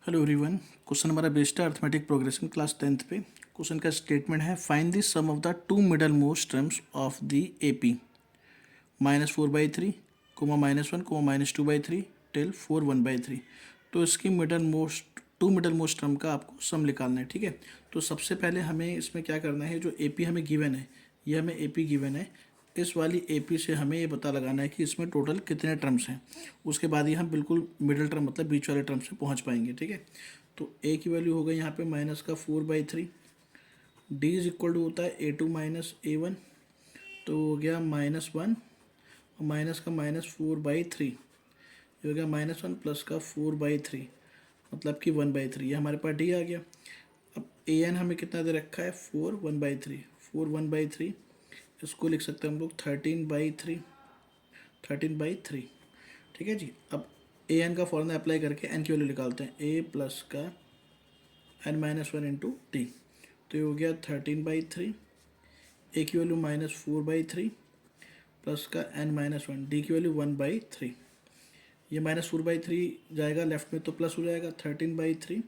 Hello everyone. Question हमारा based है arithmetic progression class 10th पे। क्वेश्चन का स्टेटमेंट है find the sum of the two middle most terms of the AP -4/3 -1 -2/3 till 4 1/3। तो इसकी to middle most term का आपको सम निकालना है। ठीक है, तो सबसे पहले हमें इसमें क्या करना है, जो एपी हमें गिवन है, ये हमें एपी गिवन है, इस वाली एपी से हमें ये पता लगाना है कि इसमें टोटल कितने टर्म्स हैं। उसके बाद ही हम बिल्कुल मिडिल टर्म मतलब बीच वाले टर्म से पहुंच पाएंगे। ठीक है, तो ए की वैल्यू हो गई यहाँ पे -4/3। डी इज इक्वल टू होता है A2 - A1, तो हो गया -1 और माइनस का -4/3, ये हो गया -1 प्लस का 4/3 मतलब कि 1/3। ये हमारे पास डी आ गया। अब ए एन हमें कितना दे रखा है, 4 1/3 इसको लिख सकते हैं हम लोग 13/3। ठीक है जी। अब ए एन का फॉर्मूला अप्लाई करके एन की वैल्यू निकालते हैं, ए प्लस का n-1 इंटू डी, तो ये हो गया 13/3। ए की वैल्यू -4/3 प्लस का n-1, डी की वैल्यू 1/3। ये -4/3 जाएगा लेफ्ट में तो प्लस हो जाएगा, 13/3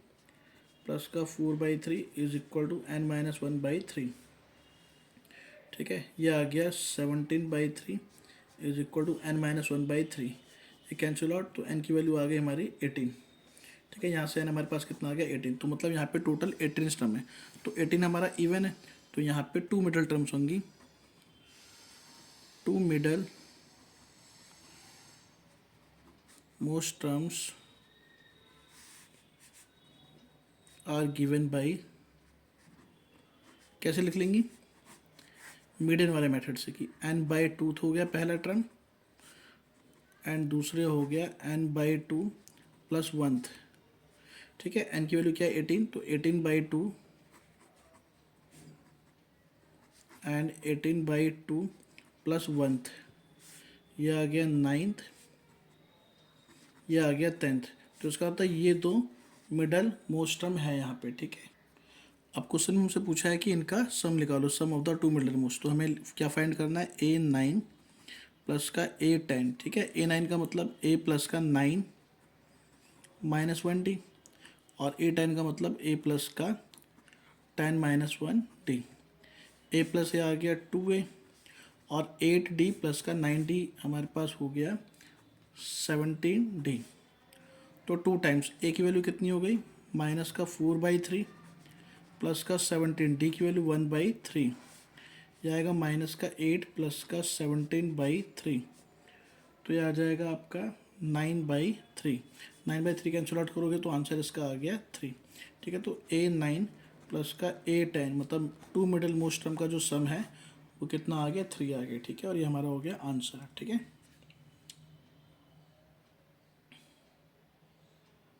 प्लस का 4/3 इज इक्वल टू n-1/3। ठीक है, ये आ गया 17/3 इज इक्वल टू n-1/3। ये कैंसिल आउट, तो n की वैल्यू आ गई हमारी 18। ठीक है, यहाँ से n हमारे पास कितना आ गया 18, तो मतलब यहाँ पे टोटल 18 टर्म है। तो 18 हमारा इवन है, तो यहाँ पे टू मिडल टर्म्स होंगी। Two middle most terms are given by, कैसे लिख लेंगी, मीडियन वाले मेथड से, कि n/2 हो गया पहला टर्म एंड दूसरे हो गया n/2 प्लस 1। ठीक है, n की वैल्यू क्या है 18, तो 18/2 एंड 18/2 प्लस 1, ये आ गया 9th, ये आ गया 10th। तो इसका मतलब ये दो मिडल मोस्ट टर्म है यहाँ पे। ठीक है, अब क्वेश्चन में हमसे पूछा है कि इनका सम निकालो, sum of the two middle most. तो हमें क्या फाइंड करना है, A9 प्लस का A10। ठीक है, A9 का मतलब A प्लस का 9 -1D, और A10 का मतलब A प्लस का 10 -1D। A प्लस ए आ गया 2A, और 8D प्लस का 9D हमारे पास हो गया 17D। तो 2 टाइम्स ए की वैल्यू कितनी हो गई, माइनस का 4/3 प्लस का 17, डी की वैल्यू 1/3, यह आएगा माइनस का 8 प्लस का 17/3, तो ये आ जाएगा आपका 9/3। 9/3 कैंसिल आउट करोगे तो आंसर इसका आ गया 3। ठीक है, तो A9 प्लस का A10 मतलब टू मिडल मोस्ट टर्म का जो सम है वो कितना आ गया, 3 आ गया। ठीक है, और ये हमारा हो गया आंसर। ठीक है।